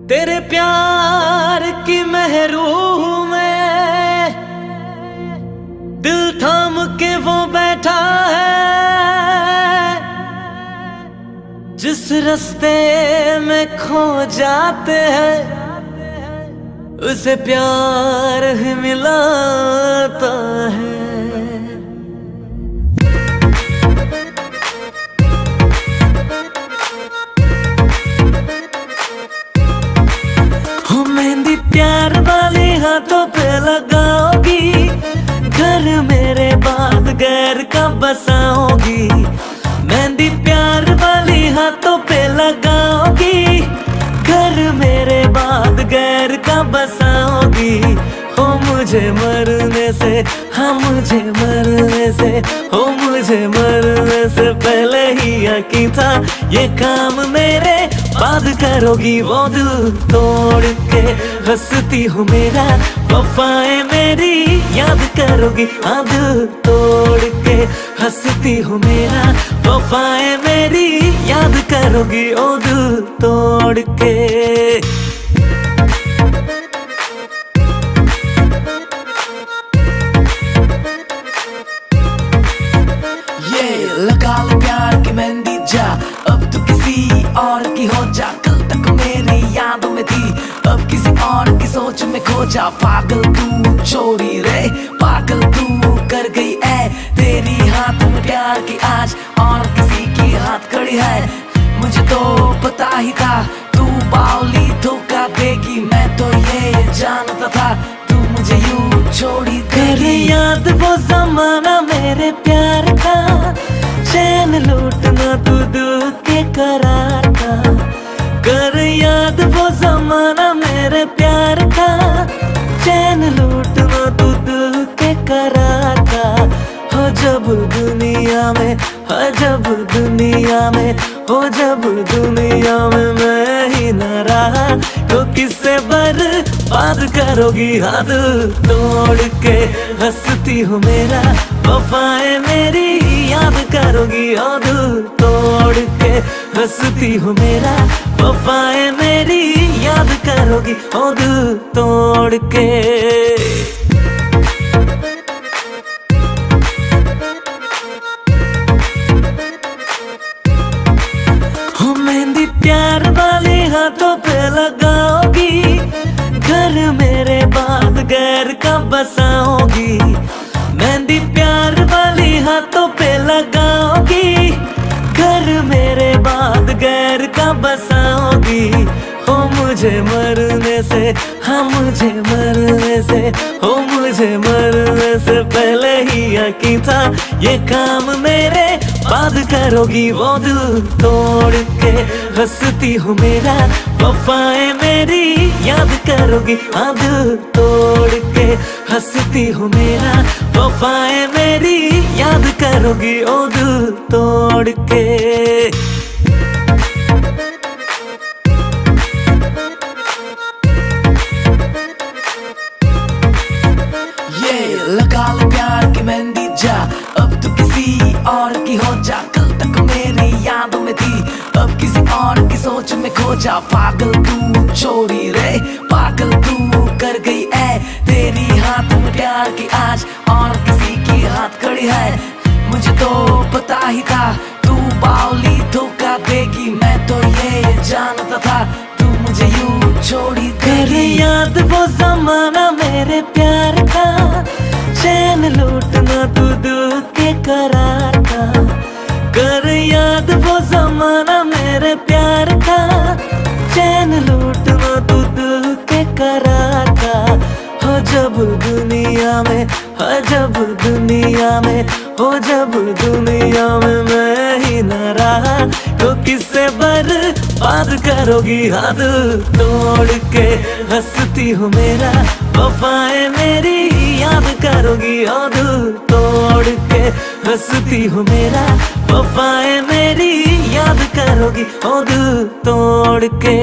तेरे प्यार की महरूम में दिल थाम के वो बैठा है। जिस रास्ते में खो जाते हैं उसे प्यार ही मिलाता है। हो मेहंदी प्यार वाली हाथों पे लगाओगी, घर मेरे बाद गैर का बसाओगी। मेहंदी प्यार वाली हाथों पे लगाओगी, घर मेरे बाद गैर का बसाओगी। हो मुझे मरने से, हाँ मुझे मरने से, हो मुझे मरने से पहले ही यकीन था ये काम मेरे बाद करोगी। वो दिल तोड़ के हंसती हूँ मेरा वफाएं मेरी याद करोगी। हाँ दिल तोड़ के हंसती हूँ मेरा वफाएं मेरी याद करोगी। ओ दिल तोड़ के लगा ले प्यार की मेहंदी जा, अब तो किसी और की हो जा। कल तक मेरी यादों में थी, अब किसी और की सोच में खो जा। पागल तू छोड़ी रे, पागल तू कर गई है। तेरी हाथ में प्यार की आज और किसी की हाथ खड़ी है। मुझे तो पता ही था तू बावली धोखा देगी, मैं तो ये जानता था तू मुझे यूं छोड़ी देगी। याद वो जमाना मेरे प्यार का, चैन लूटना तू दिल के करार का। कर याद वो जमाना मेरे प्यार का, चैन लूटना तू दिल के करार का। हो जब दुनिया में, हो जब दुनिया में, हो जब दुनिया में मैं ही न रहा तो किससे बर्बाद करोगी। हाथ तोड़ के हंसती हूँ मेरा वफाएं मेरी याद करोगी। और तोड़ के हंसती हूँ मेरा वफाएं मेरी याद करोगी। और तोड़ के मेहंदी प्यार वाली हाथों पे लगाओगी, घर मेरे बाद गैर का बसाओगी। मेहंदी प्यार वाली हाथों पे लगाओगी, घर मेरे बाद गैर का बसाओगी। हो मुझे मरने से, हाँ मुझे मरने से, हो मुझे मरने से पहले ही यकीन था ये काम मेरे बाद करोगी। वो दिल तोड़ के हंसती हूँ मेरा वफाएं मेरी याद करोगी। हाँ दिल तोड़ के हंसती हूँ मेरा वफाएं मेरी याद करोगी। ओ दिल तोड़ के लगा ले प्यार की मेहंदी जा, अब तो किसी और की हो जा। कल तक मेरी यादों में थी, अब किसी और की सोच में खो जा। पागल तू छोड़ी रे, पागल तू कर गई है। तेरी हाथ में प्यार की आज और किसी की हाथ खड़ी है। मुझे तो पता ही था तू बावली धोखा देगी, मैं तो ये जानता था तू मुझे यूं छोड़ी देगी। याद वो जमाना मेरे प्यार का, चैन लूटना तू दिल के करार का। कर याद वो जमाना मेरे प्यार का, चैन लूटना तू दिल के करार का। हो जब दुनिया में, हो जब दुनिया में, हो जब दुनिया में मैं ही न रहा तो किससे बर्बाद करोगी। हाथ तोड़ के हंसती हूँ मेरा वफाएं मेरी याद करोगी। और तोड़ के हंसती हूँ मेरा वफाएं मेरी याद करोगी। और तोड़ के